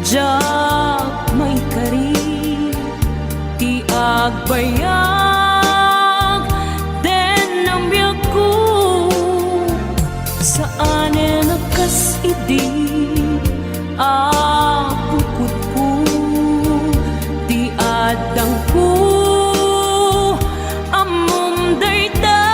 Jak may kari ti agbayag den ang biyak ko saan nakas idi apukot ko ti adang ko amom dayta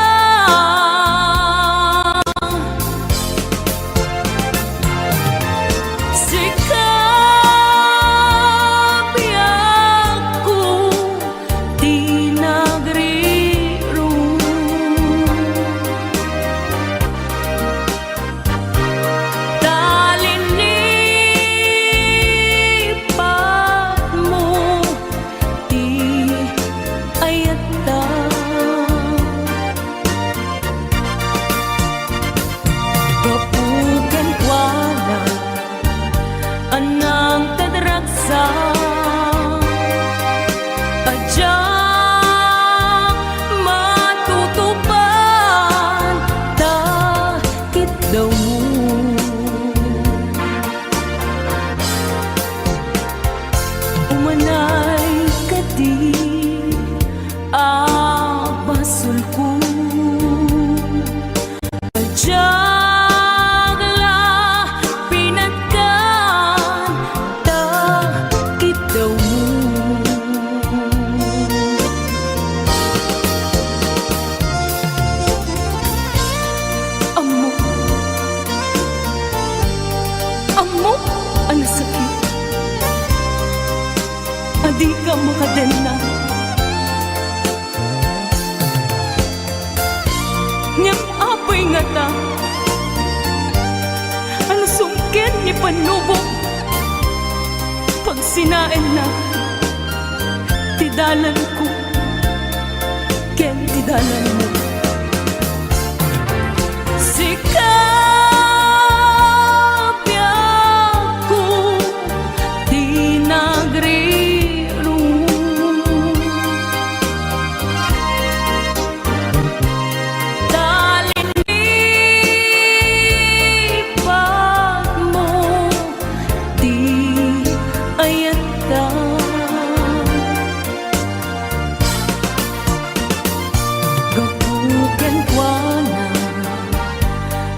ang sakit. Adi ka makadena. Ngem apoy nga ta. Ano sungkin ni panubo. Pag sinain na, tidalan ko. Ken tidalan mo.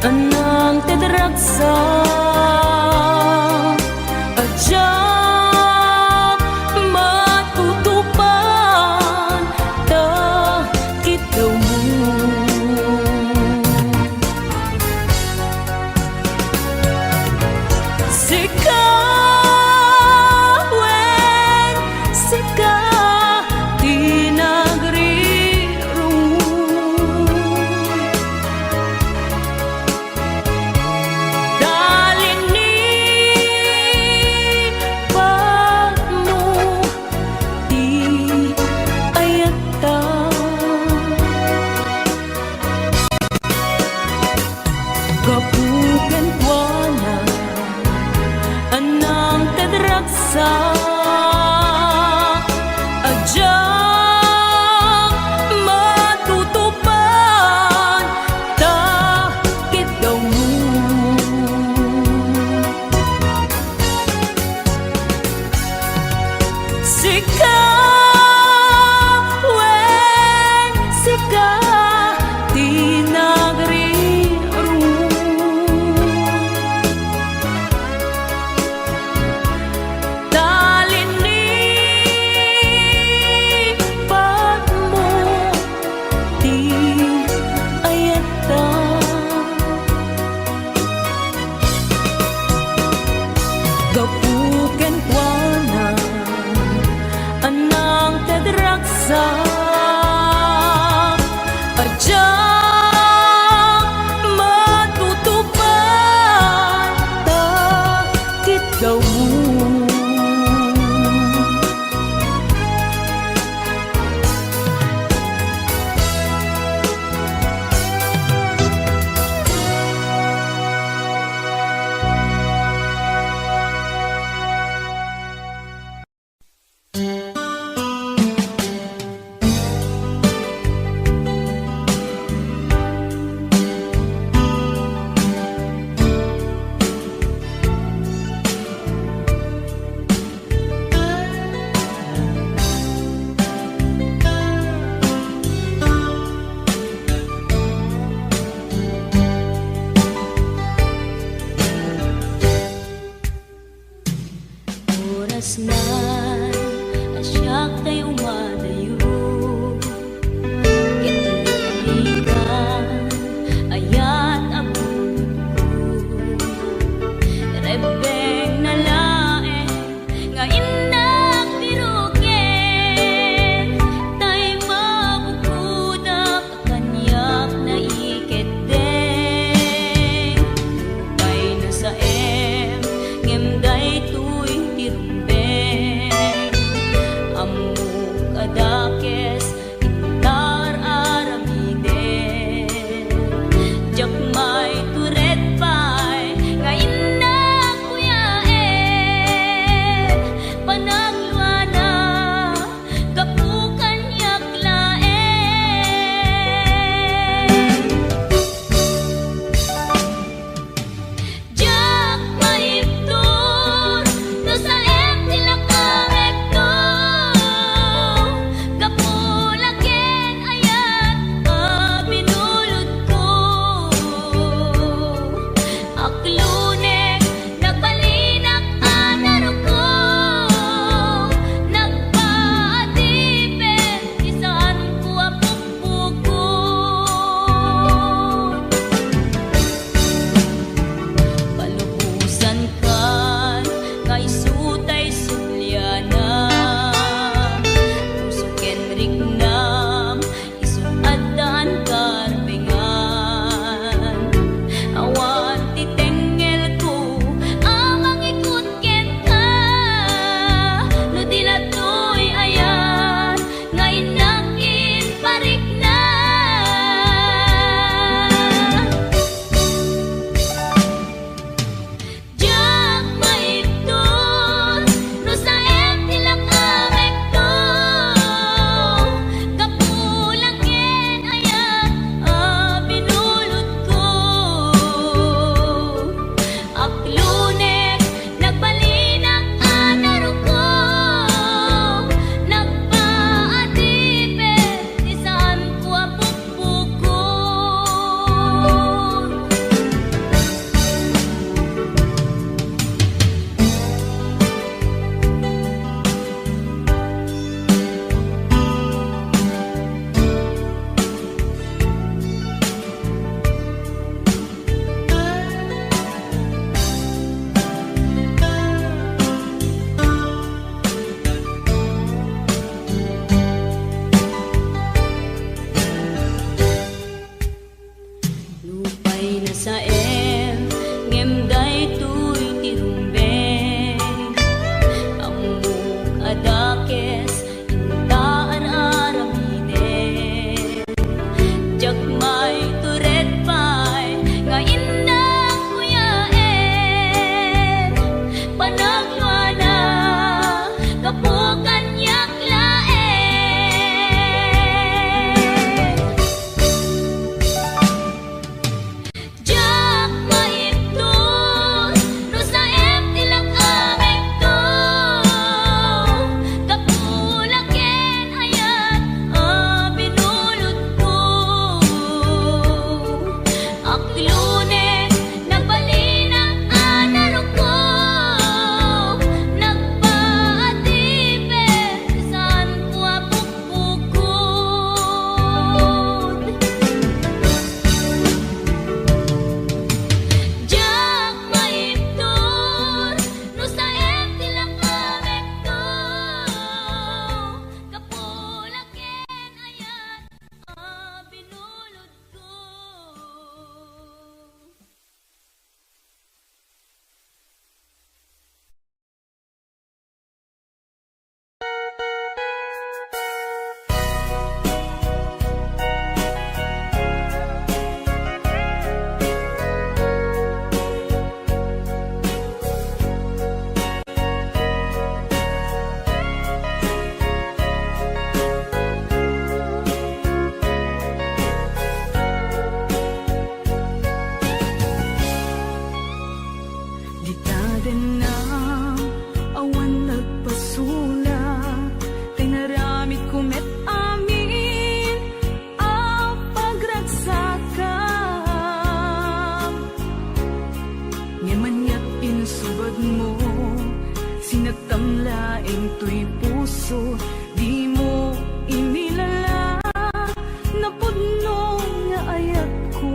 Anang tedraksa ajak matutupan ta kita mo sikawen sika pusnan asyak tayo madayo kitalikan ayat abun rebeng na lae nga inak biruken tay mabukuda kakanyak na iketeng upay na sa ngem day tuy tirumbeng amo to'y puso, di mo inilala, napudno nga ayat ko.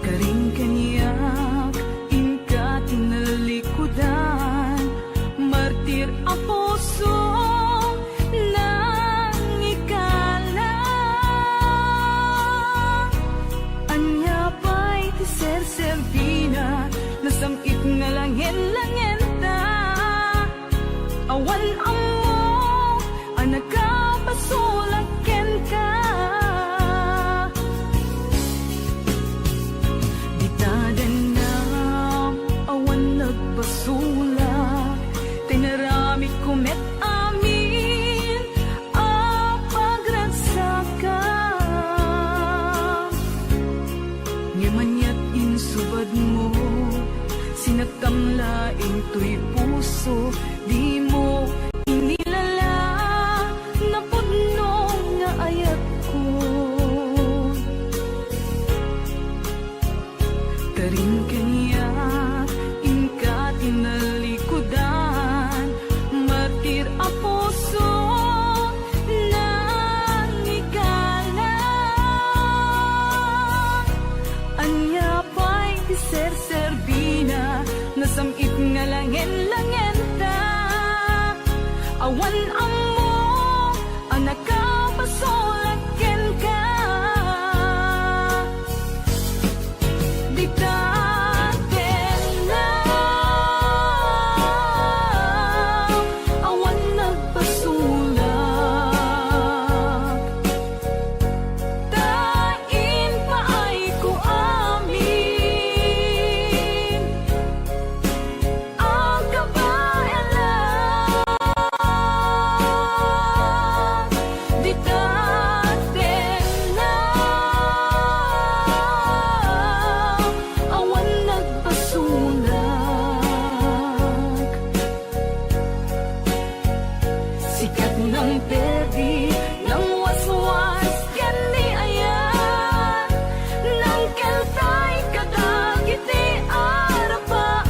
Karing kaniyak, inka tinalikudan, martir a puso nang ikala. Anya pa'y tiser-servina, nasamit nga langin-langin ta. Awan amo, anak ka basulaken ka. Ditadan na, awan nagbasula, tinaramit kumet amin, apagragsaka. Ngimanyat insubad mo, sinagtamlaing to'y puso, di mo inilala, napudno nga ayat ko. Karing kaniyak, inka tinalikudan, martir a puso nang ikala. Anya pa'y tiser-servina, nasamit nga langin-langin ta. Awan amo, anak ka basulaken ka. Ditaten na, awan nagpasulak, tain pa ay ko amin, ang kabayanan. Ditaten na, awan nagpasulak, sikat ng perdi, ng waswas kani ayan, ng keltay kadagiti arapaan.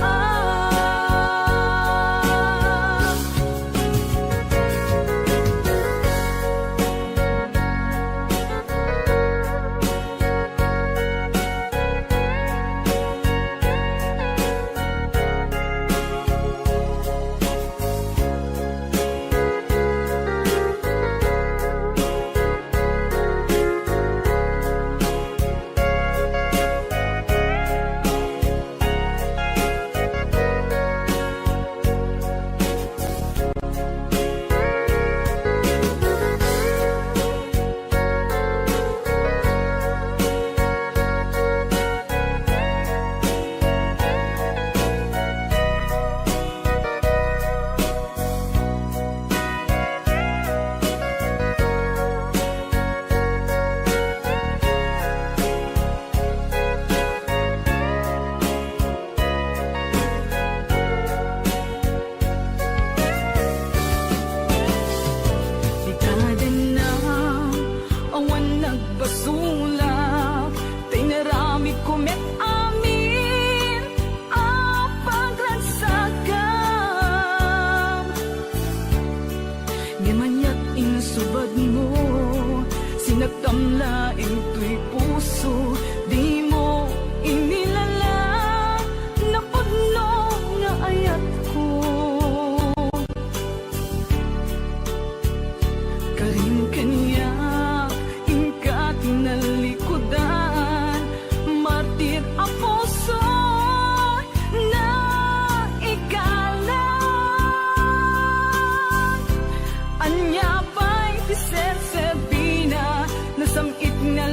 Ditadan na, awan nagbasulak, tinaramid kumet amin, apagragsakam. Ngimanyat insubad mo, sinagtamlaing to'y puso, di mo inilala, napudno nga ayat ko. Karing kaniyak, inka tinalikudan, martir a puso na ikala. Anya pa'y tiser-servina, nasamit nga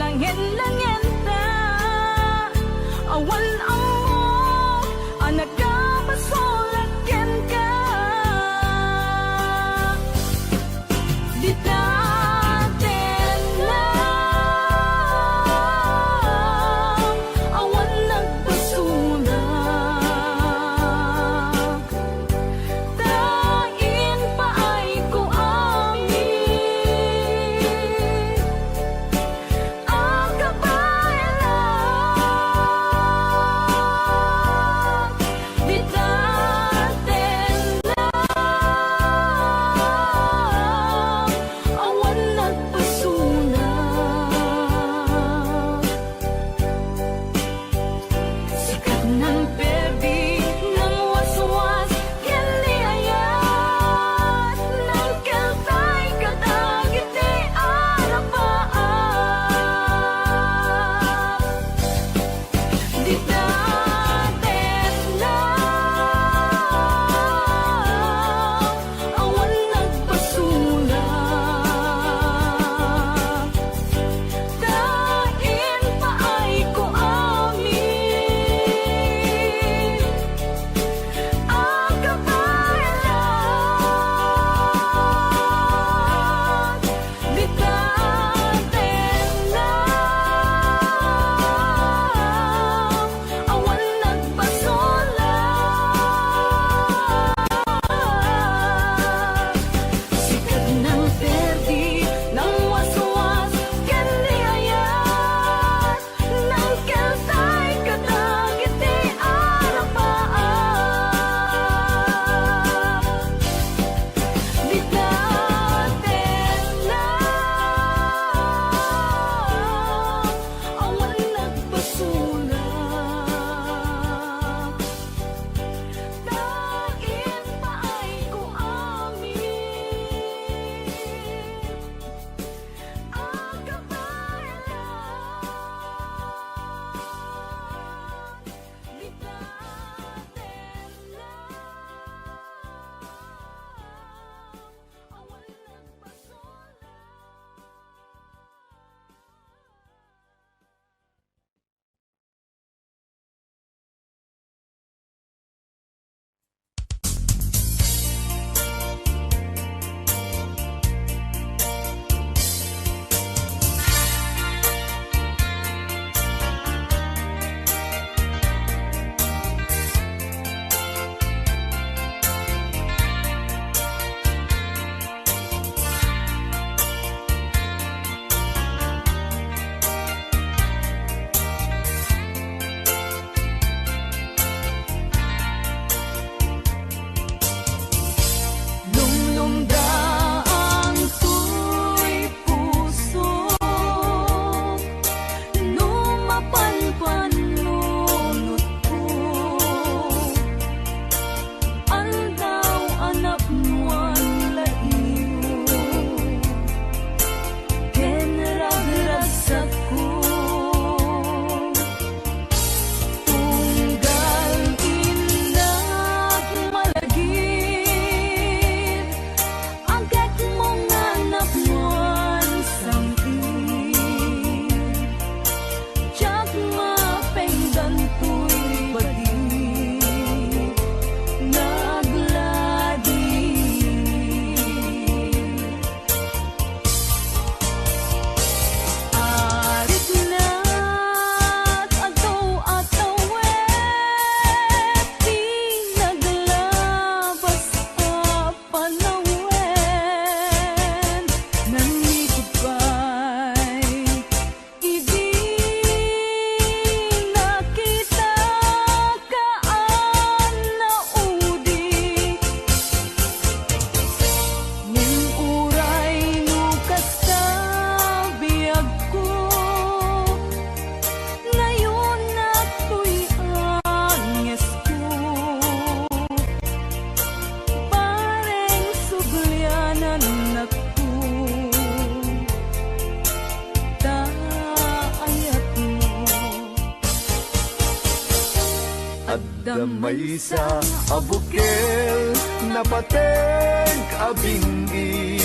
Damay sa abukel na pateng abingi,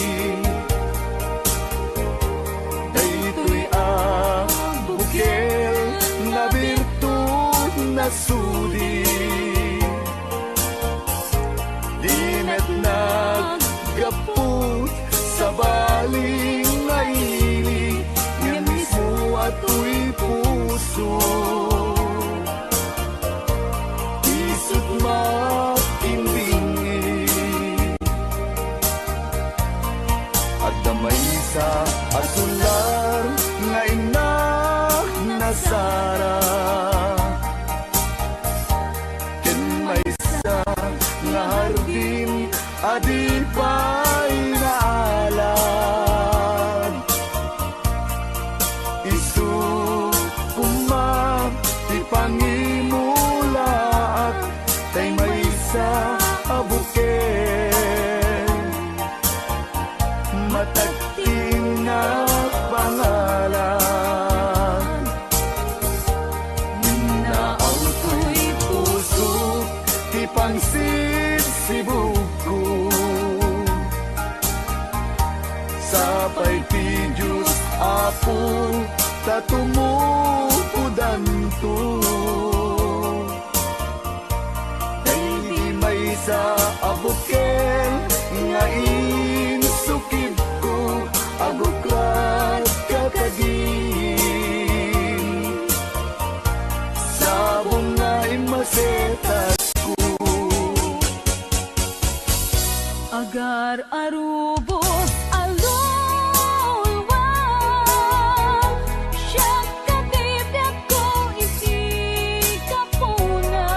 daytoy abukel na birtud na sudi, dinet naggaput sa baling nga ili, nga mismo ato'y puso. Isut makimbingi at damay sa asular nga ina nasara, ken may sa nga hardin adi pa'y naalad. Isu kumam ti pangimulaat tay may sa abuken, matagting na pangalan. Minaaw ko'y puso ti pangsisibog ko, sapay ti Diyos Apo tatumupudan to. Sa abukel nga insukid ko, abuklat kakagin, sabong nga imasetas ko. Agar arubos alulwang, siya kabibiyag ko isikapuna,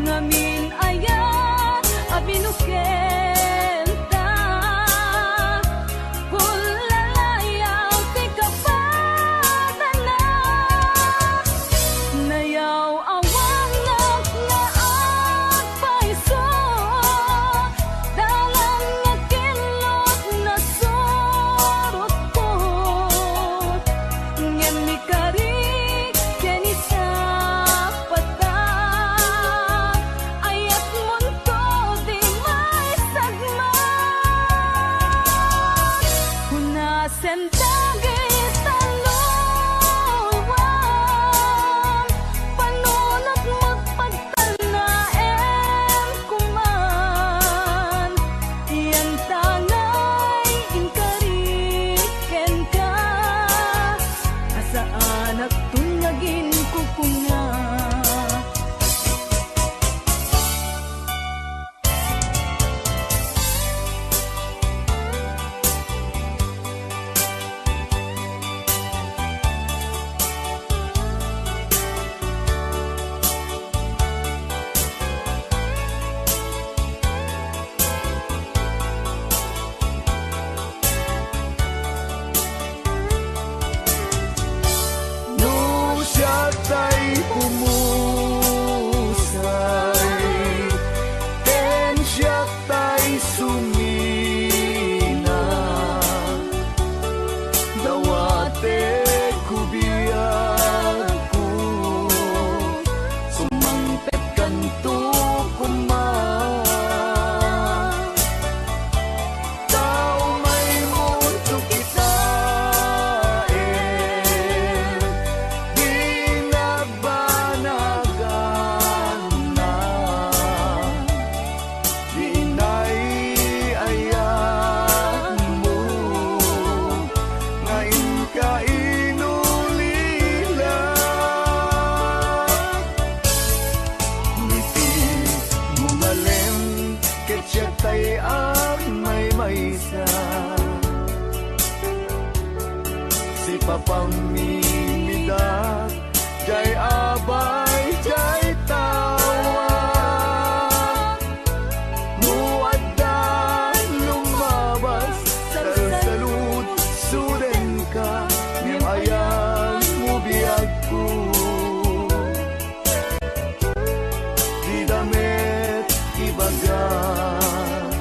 ngamin ayan abinukenta, kulalayaw ti kapadana, nayaw awang nga agpaiso, dalang nga kilot na sorot ko, ngem ni kari keni sa pata, ayat munto di may sagma, hunasen dagit talulwang, panunot magpagtanaem kuman, iyan tangay inkariken ka, asaan at tunyagin kukunga. No siya tay pumusay, ken siya tay sumina, dawate kubiyag ko, sumangpet kanto kuman. Tao may mundo kitain, di nagbanagan na, di naiayan mo, ngayon ka inulila. Ngiti mo malem, ketya tay ang may maysa, si papamimida, jay abay, jay tawa, muaddan lumabas, salsalud, suden ka, ngem ayan mo biyag ko, di damit ibagan.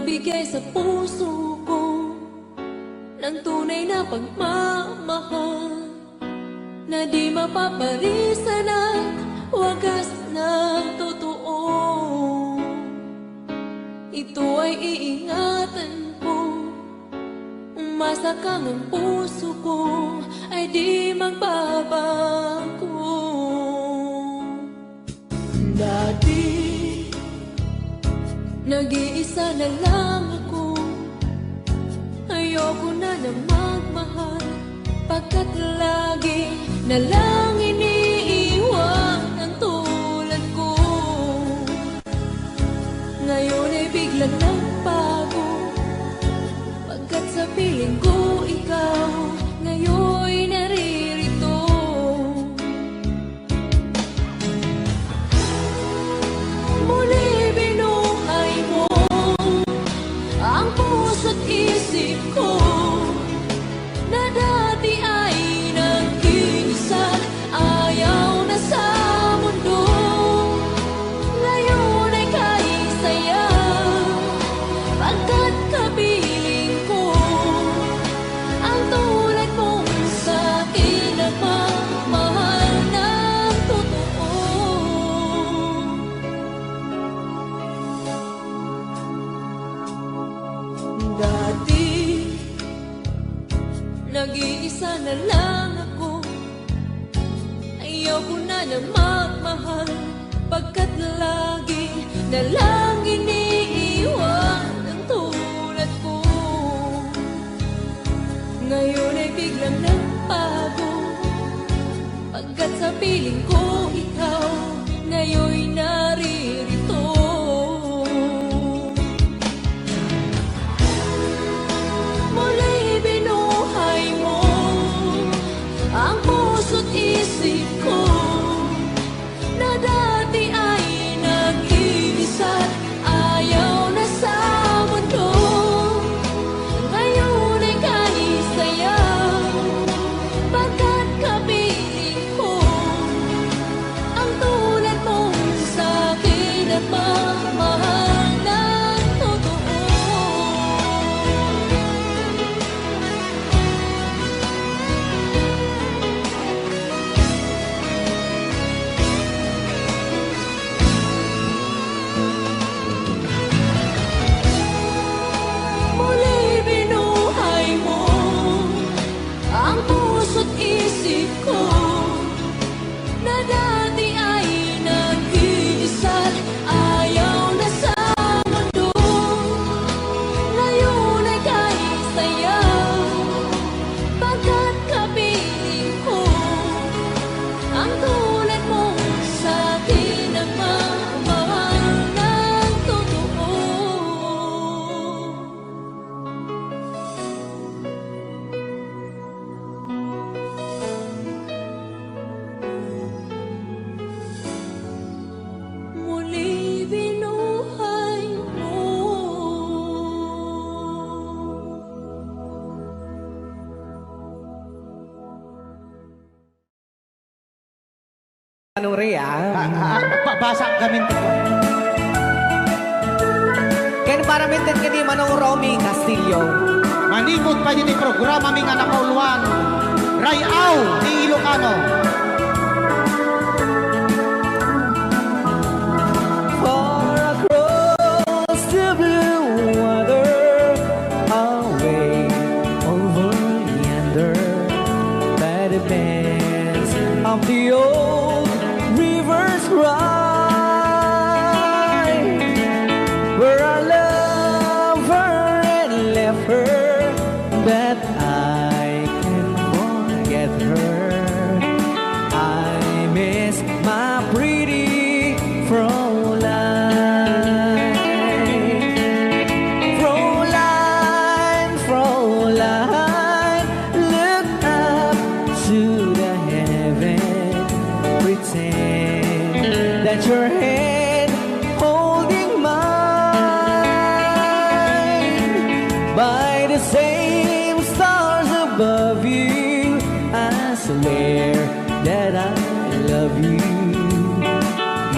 magbigay sa puso ko ng tunay na pagmamahal na di mapaparisan at wagas na totoo. Ito ay iingatan ko, umasa kang ang puso ko ay di magbabago. Dati nag-iisa na lang ako, ayoko na magmahal, pagkat lagi na lang iniiwan ang tulad ko. Ngayon ay biglang nagbago, pagkat sa piling ko ikaw ngayon naririto. Muli binuhay mo ang puso't isip ko na dati ay nag-iisa, ayaw na sa mundo. Ngayon ay kahit saya, pagkat kapiling ko ang tulad mong sa'kin na pagmahal ng totoo. Dati nag-iisa na lang ako, ayoko na magmahal, pagkat lagi na lang iniiwan ang tulad ko. Ngayon ay biglang nagbago, pagkat sa piling ko ikaw ngayon naririto. Muli binuhay mo ang puso't isip ko na dati ay nag-iisa't ayaw na sa mundo. Ngayon ay kahit saya, pagkat kapiling ko ang tulad mong sa'kin at pagmahal ng totoo. Muli binuhay mo ang puso't isip ko na dati ay nag-iisa't ayaw na sa mundo. Ngayon ay kahit saya, pagkat kapiling ko ang tulad mong sa'kin ang magmahal ng totoo. Muli binuhay mo. Anong Rhea? Basa kami ito. Ken paramitin kini Manong Romy Castillo. Manimot pa din programa mi nga nakauluan. Rayaw ni Ilocano. Far across the blue water, away over yonder, by the banks of the old rivers ride, where I love her and left her, but I can't forget her. I miss my pretty Fräulein. Fräulein, Fräulein, look up to the heaven, pretend that your hand holding mine. By the same stars above you, I swear that I love you.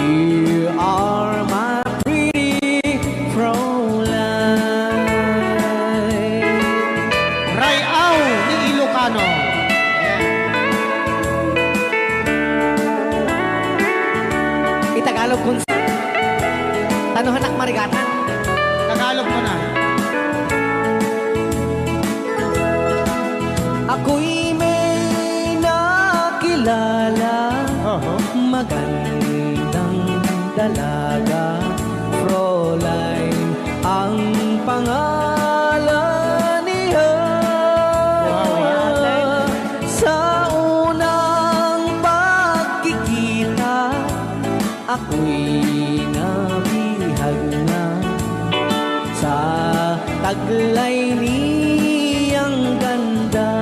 You are my pretty Fräulein. Rayaw ni Ilocano. Ayan. Itagalog kung sa tanuhan ak marigatan. Tagalog mo na. Ako'y may nakilala, magandang dalaga, Fräulein ang pangalan niya. Sa unang pagkikita, ako'y nabihag na sa taglay niyang ganda.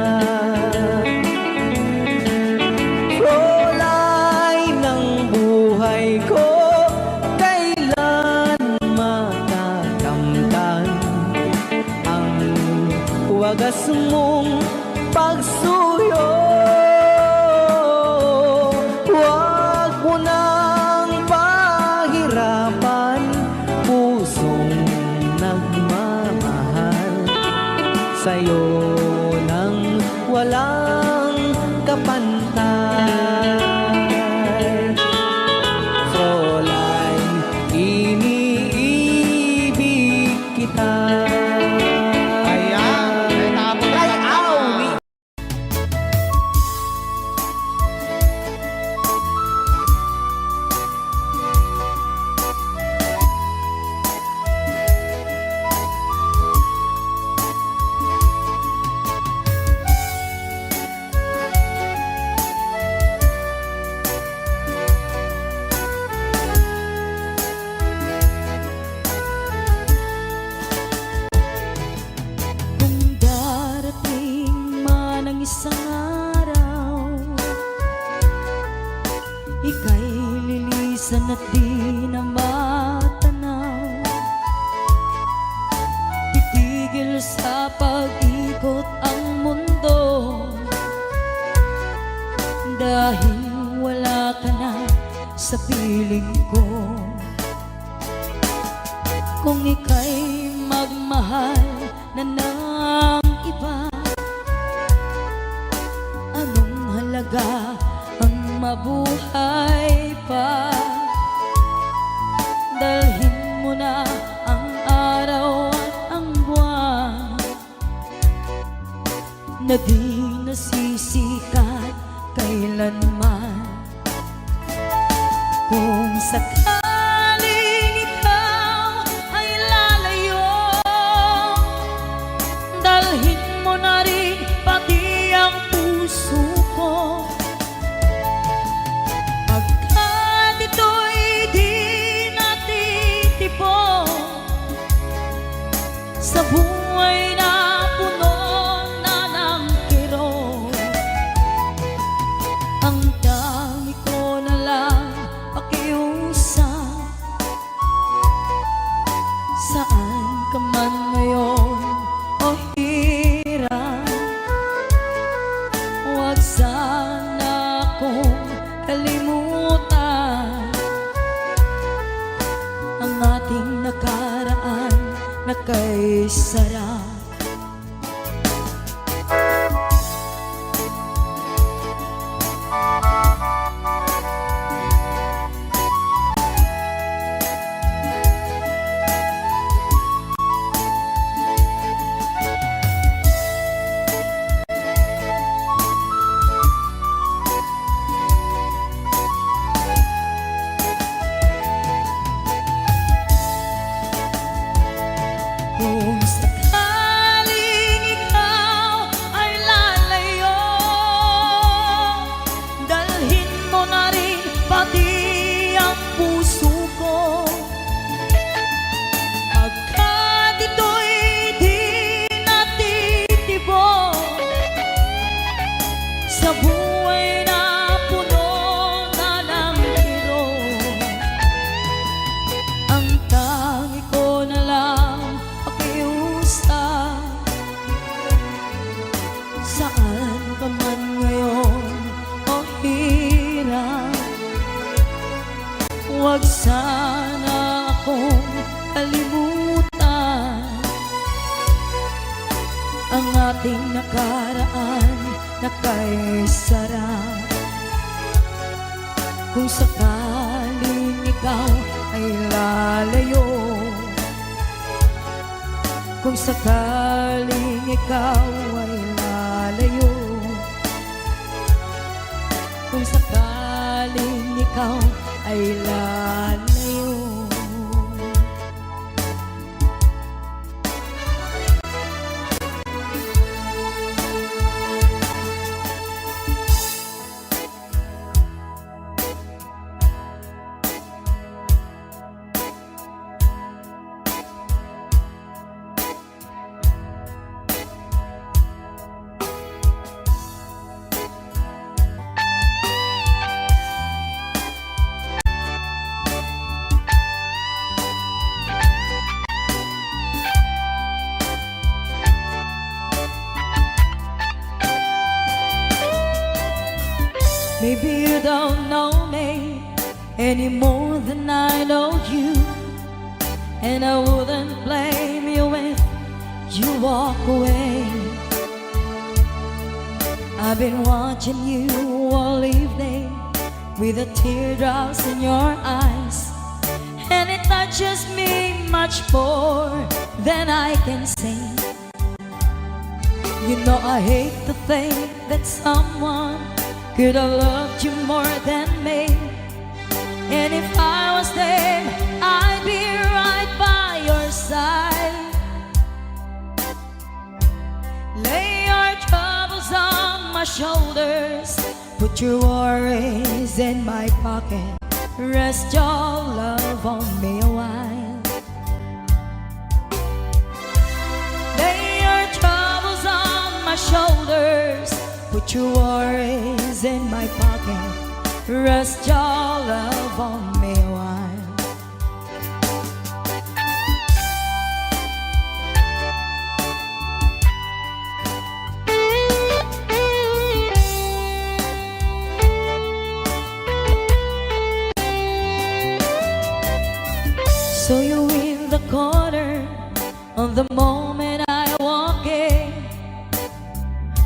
Fräulein ng buhay ko, kailan matakamtan ang wagas mong pagsuyo. Huwag mo nang pahirapan pusong nagmamahal sa'yo nang walang kapantay. Fräulein, iniibig kita. Ayan. Tapos Rayaw ni Kung darating man ang isang araw, ika'y lilisan at di na matanaw. Titigil sa pag-ikot ang mundo, dahil wala ka na sa piling ko. Kung ika'y magmahal na ng iba, anong halaga ang mabuhay pa? Dalhin mo na ang araw at ang buwan na di nasisikat kailanman. Kung sakaling ikaw ay lalayo, dalhin mo na rin pati ang puso ko. Pagkat ito'y di natitipon sa buhay na puno na ng kirot. Ang dami ko na lang pakiusap, saan ka man ngayon o hirap, huwag sana akong kalimutan ang ating nakaraan na kay sarap. Kung sakaling ikaw ay lalayo, dalhin mo na rin pati ang puso ko. Pagkat ito'y di natitibok sa buhay na puno na ng kirot. Ang tangi ko na lang pakiusap, saan ka man ngayon o hirap, huwag sana akong kalimutan ang ating nakaraan na kay sarap. Kung sakaling ikaw ay lalayo, kung sakaling ikaw ay lalayo, kung sakaling ikaw ay lalayo. Maybe you don't know me any more than I know you, and I wouldn't blame you if you walk away. I've been watching you all evening with the teardrops in your eyes, and it touches me much more than I can say. You know I hate to think that someone could have loved you more than me, and if I was there, I'd be right by your side. Lay your troubles on my shoulders, put your worries in my pocket, rest your love on me a while. Lay your troubles on my shoulders, put your worries in my pocket, rest your love on me a while. So you in the corner on the moment I walk in,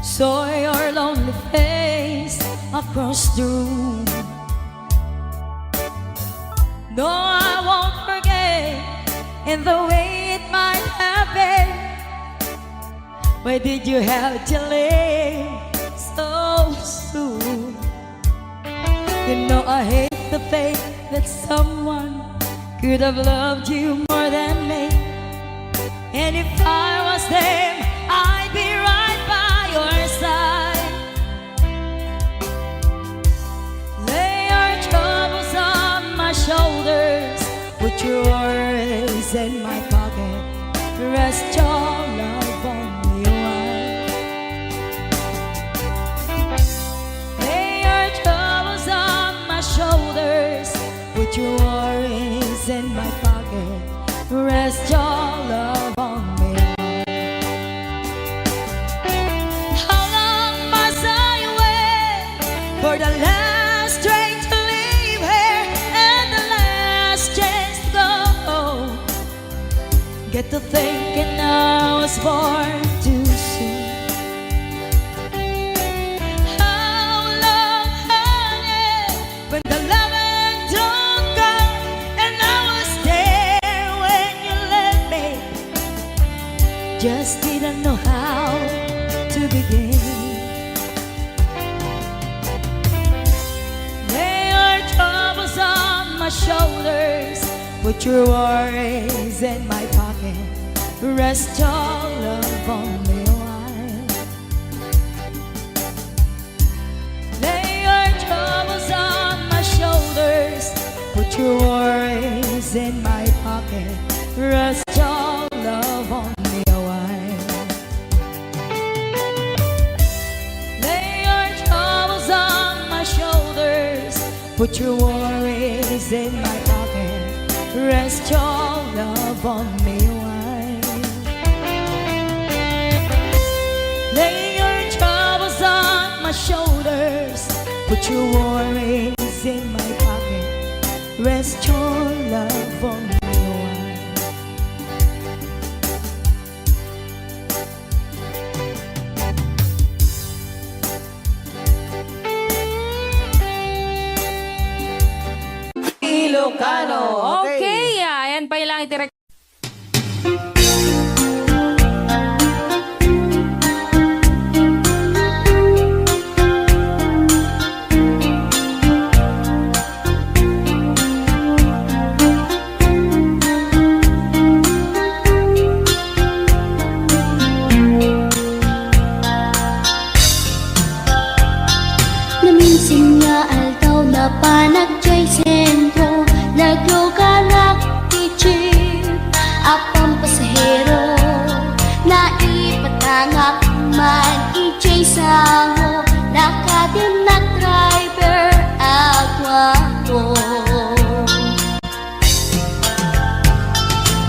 saw your lonely face across the room. No, I won't forget in the way it might happen. Why did you have to leave so soon? You know I hate the faith that someone could have loved you more than me, and if I was them, I'd be right by your side. Lay your troubles on my shoulders, put your worries in my pocket, rest your love on me a while. Lay your troubles on my shoulders, put your worries in my pocket, rest your love on me a while. How long must I wait for the last train to leave here and the last chance to go? Get to thinking I was born too soon. How long, honey, when the loving don't come, and I was there when you left me, just didn't know how to begin. Lay your troubles on my shoulders, put your worries in my pocket, rest your love on me a while. Lay your troubles on my shoulders, put your worries in my pocket, rest your love on me a while. Lay your troubles on my shoulders, put your worries in my pocket, rest your love on me a while. Lay your troubles on my shoulders, put your worries in my pocket, rest your love on me a while. Ilocano. Okay, ayan pa ilang itirek. Naminsing nga aldaw na panagjay sentro, naglugarak tichip apang pasahero, naipatangak man ijay sango, nakadim na driver agwapo.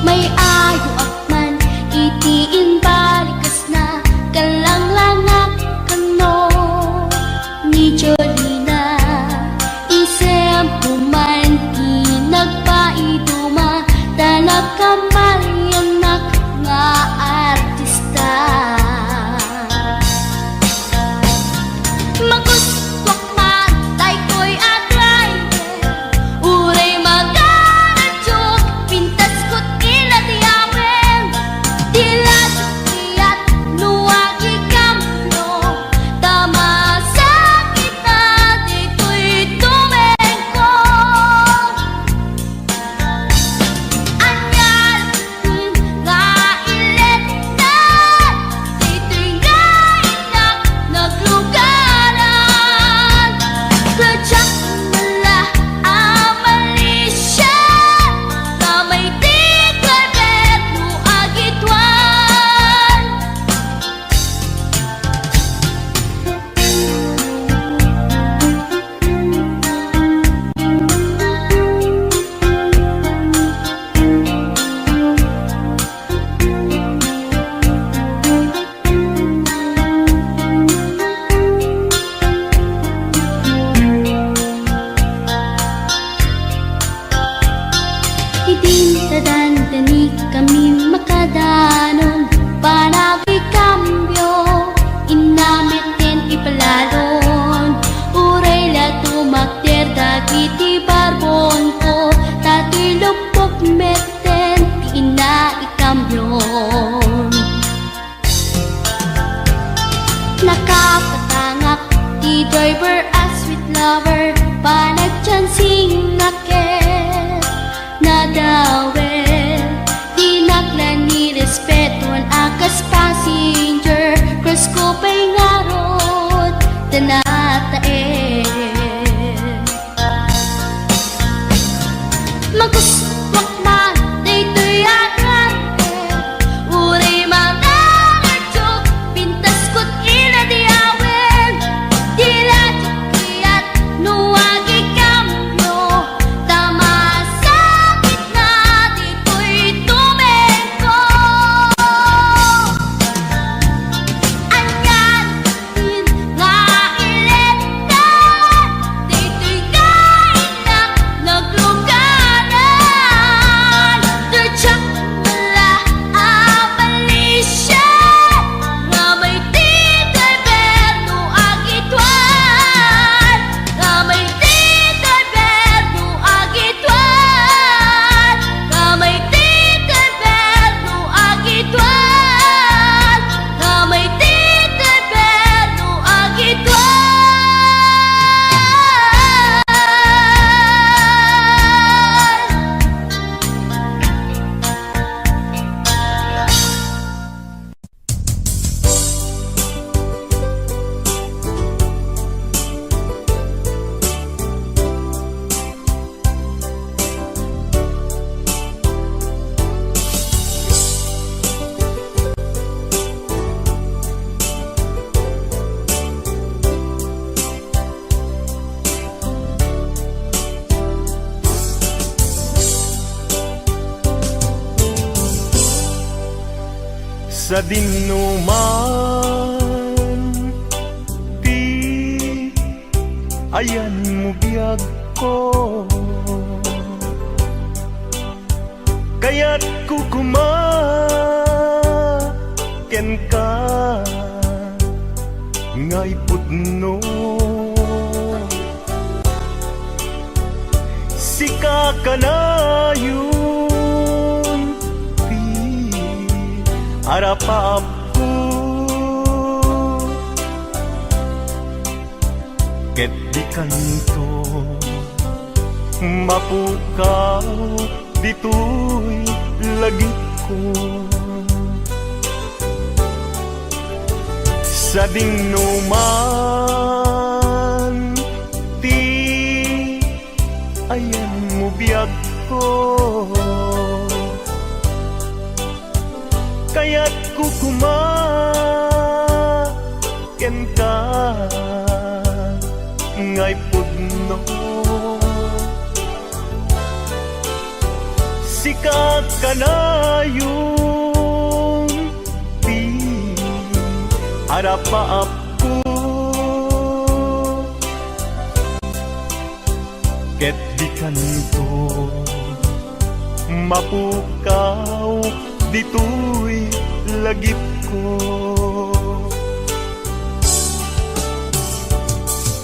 May ayo akman itiin balikas na kalanglangak kano ni Jolina, isem kuman nagpaiduma tanag kamalianak nga artista. Maguswak man tay ko'y atrayer, uray magaradyok, pintas ko't iladiyawen, dilad tiyat nuwag ikamlo, tama sa kita dito'y tumengko. Anyal nga ilet na, dito'y nga inak naglugaran, tadyak mala amalisya, kamay di kalbet no agitwan. Idintadandani kami makadanon, panagi kambyo, inamitin ipalalon, uray la tumakder dagiti barbon ko, tato'y lupok meten, di ina ikambyon. Nakapatangak di driver as sweet lover, panagchansing naket nadawel, di naklan ni respetuan akas passenger, cross ko pa'y ngarot tanatae. Maguswak man dito'y agrante, uray magaradyok, pintas ko't iladiyawen, dilad tiyat nuwag ikambyo, tama sa gitna dito'y tumengko. Anyan din nga ilet na, dito'y kainak naglugaran, tadyak mala amalisya, nga may di driver no agitwan, nga may di driver no agitwan, nga may di driver no agitwan, nga may di driver no agitwan. Sa dinuman di ayan mo biyag ko, kaya't kukumaken ka ngay putno. kakanayon ti arapap ko ket di kanto mapukaw dito'y lagit ko sa dingnuman ti ayan mo biyag ko kaya't kukumaken ka ngay pudno sikak kanayong ti arapaap ko ket di kanto mapukaw dito'y lagip ko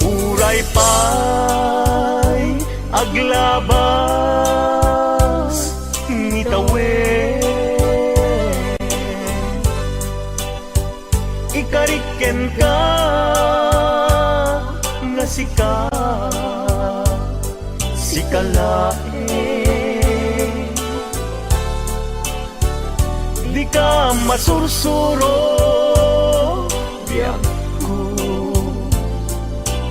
uray pa'y aglabas ngitawen ikariken ka nga sikalae di ka masursuro biyak ko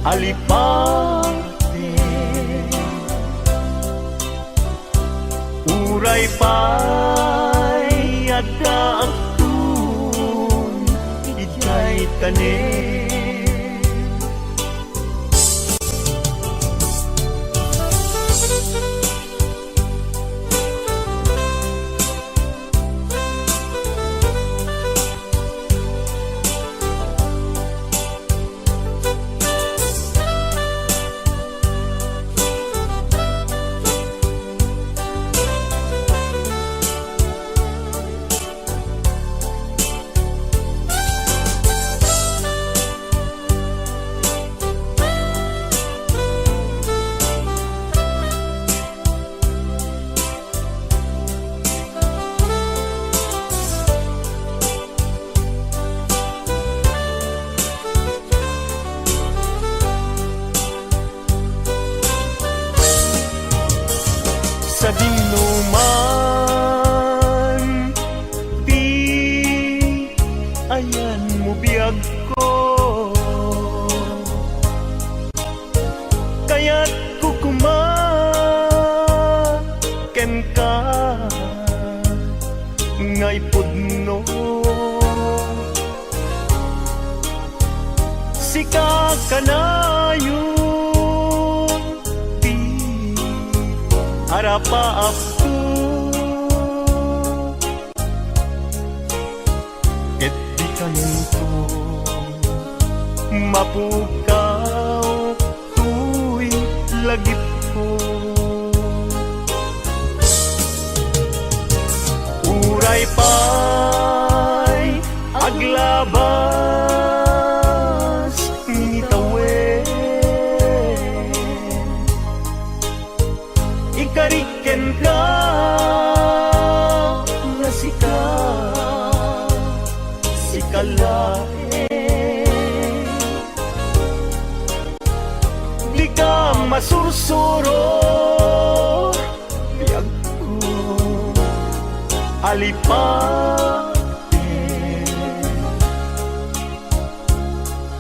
alipate uray pa'y agkaagtun ijay tanin sa dingnuman di ayan mo biyag ko kaya't kukumaken ka ngay pudno sikak kanayon arapaap ko ket di kanto mapukaw tu'y lagip ko uray pa'y aglabas ngitawen ikariken ka nga sikalae di ka masursuro biyag ko alipate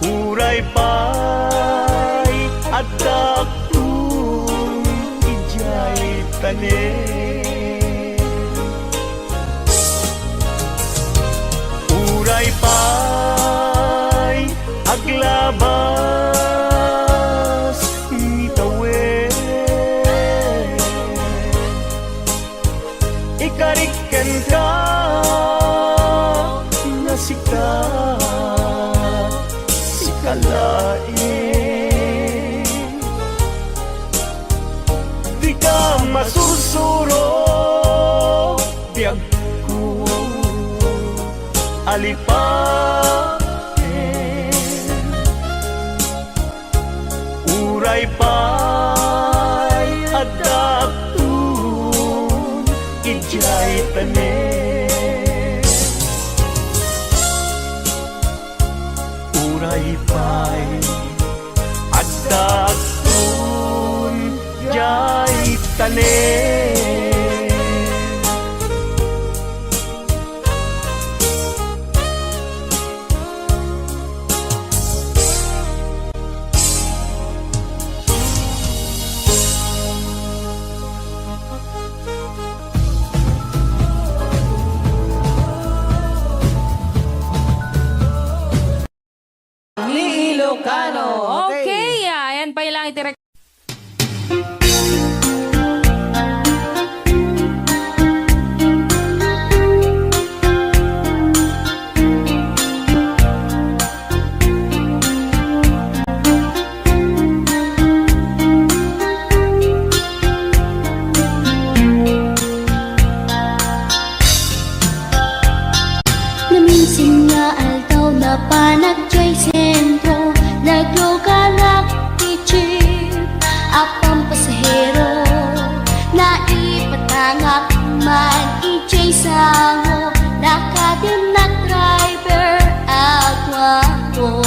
uray pa'y agkaagtun ijay tanin uray pa'y aglabas ngitawen ikariken ka nga sikalae di ka masursuro biyag ko alipate uray pa'y adap tanem. Uray pa'y at dagsun jay tanem. Ni Ilocano. Okay, ayan pa ilang itirek. Naminsin nga aldaw na panagjay sentro, naglugalak ti jeep, apang pasahero, naipatangak man ijay sango, nakadinak driver agwapo.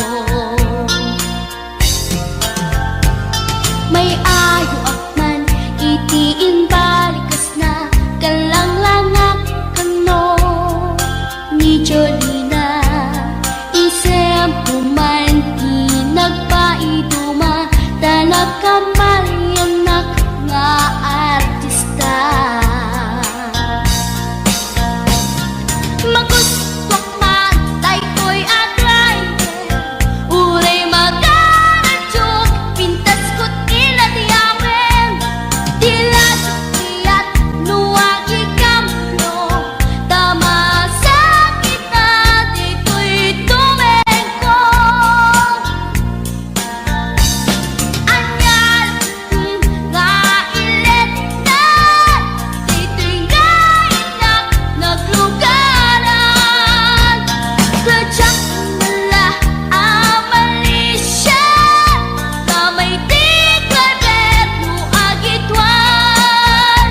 May ayo akman itiin balikas na kalanglangak kano ni Jolina, isem puman di nagpaiduma, talag kamalianak nga artista. Magustwak man tay ko'y atrayer, uray magaradyok, pintas ko't iladiyawen, dilad tiyat nuwagi kamlo, tama sa kita dito'y tumengko. Anyal nga ilet na, dito'y nainak naglugaran, kladyak nala amalisya, kamay di kalbet mo agitwan.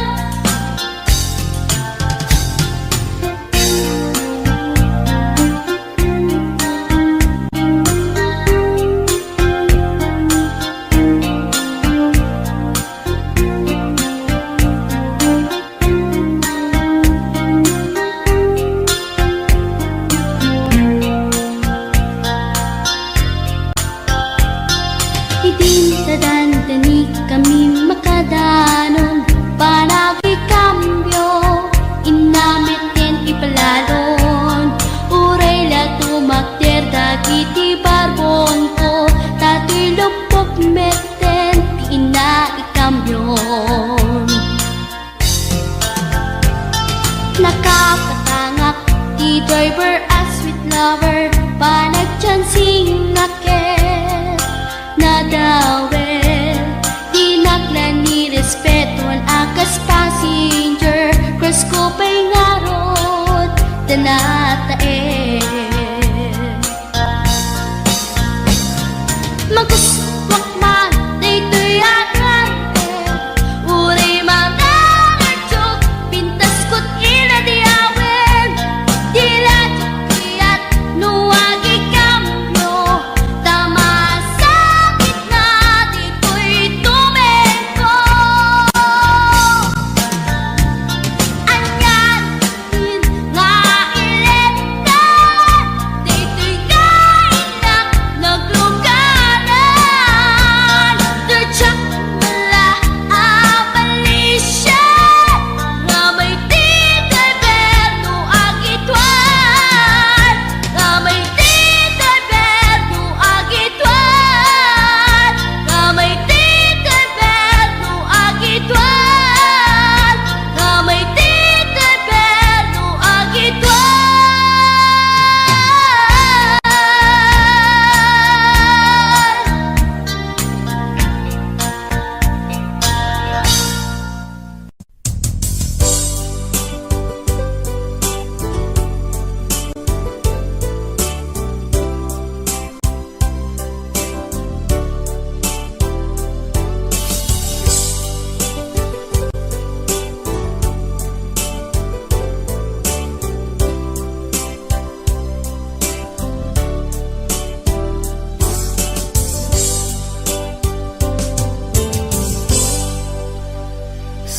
Idinadandani kami makadanon, panagi kambyo, inamitin ipalalon, uray la tumakder dagiti barbon ko, tato'y lupok meten, ti ina ikambyon. Nakapatangak ti driver as sweet lover, panagchansing naket nadawel, di naklan ni respetuan akas passenger, cross ko pa'y ngarot tanatae. Magustwak man dito'y agrante, uray magaradyok, pintas ko't iladiyawen, dilad tiyat nuwagi kamlo, tama sa gitna dito'y tumengko. Anyan nga ilet na, dito'y kainak naglugaran,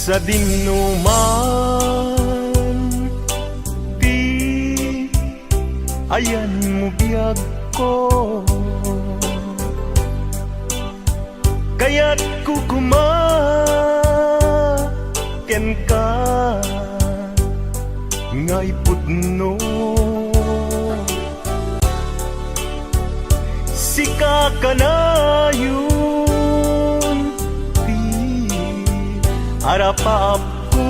sa dinuman, di ayan mo biyag ko, kaya't kukumaken ka ngay pudno. Sika ka na yun, di harapap ko,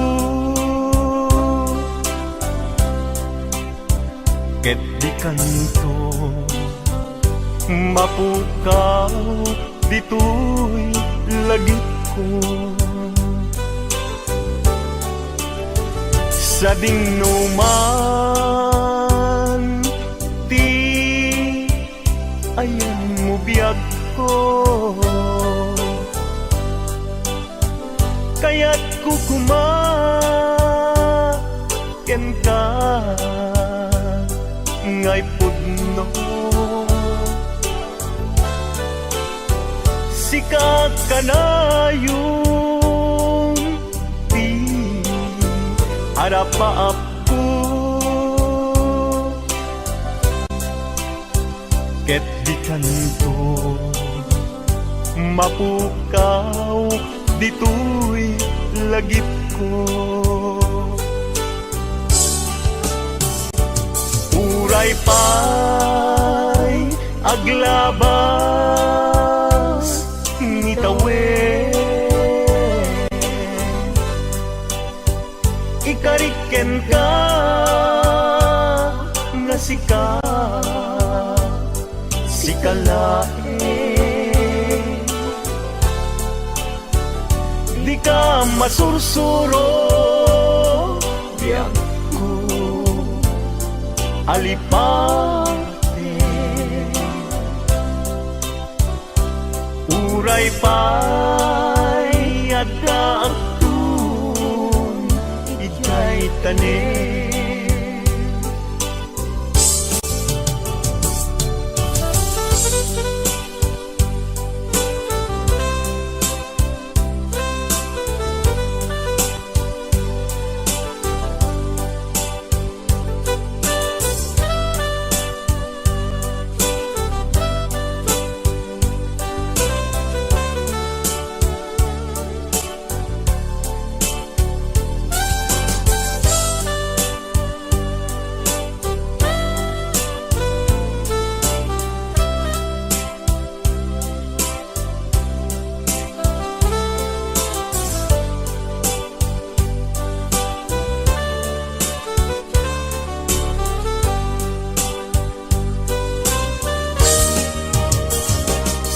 ket di kanto mapukaw dito'y lagit ko. Sa dinuman, di ayan mo biyag ko, kaya't kukumaken ka ngay pudno. Sikat ka na yung di harapap ko, ket di kanto mapukaw dito'y lagip ko. Uray pa'y aglabas ni tawen, ikariken ka nga sikalae, di ka masursuro biyag ko alipate. Uray pa'y agdaagtun ijay tanin.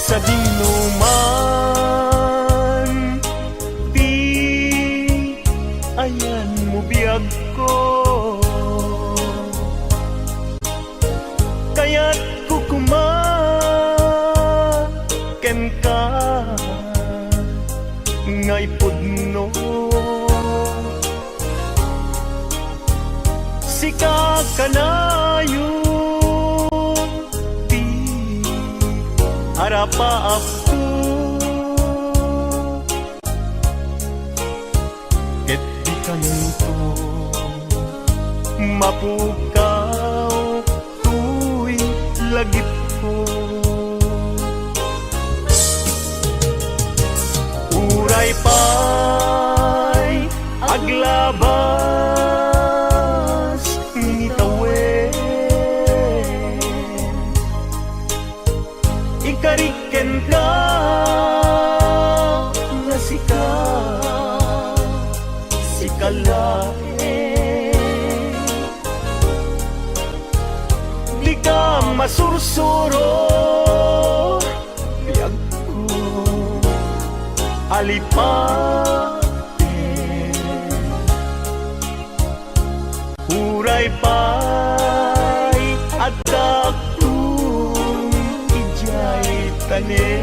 Sa dinuman, di ayan mo biyag ko, kaya't kukumaken ka ngay pudno. Sika ka na yun, di harapap ko, ket di kanto mapukaw tu'y lagip ko. Uray pa'y aglabas ni tawen, ikariken ka nga sikalae, di ka masursuro biyag ko alipate. Uray pa'y agdaagtun ijay tanin.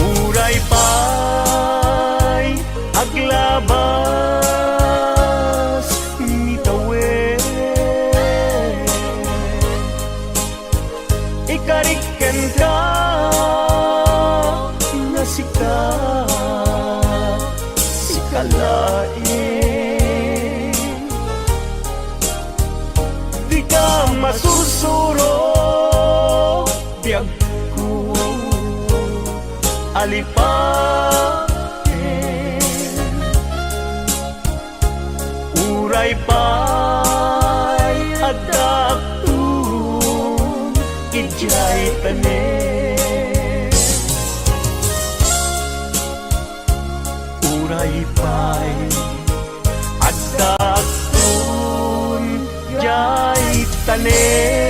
Uray pa'y aglabas ni tawen, ikariken ka salipain. Uray pa'y agaptun, ijay tanin. Uray pa'y agaptun, jay tanin.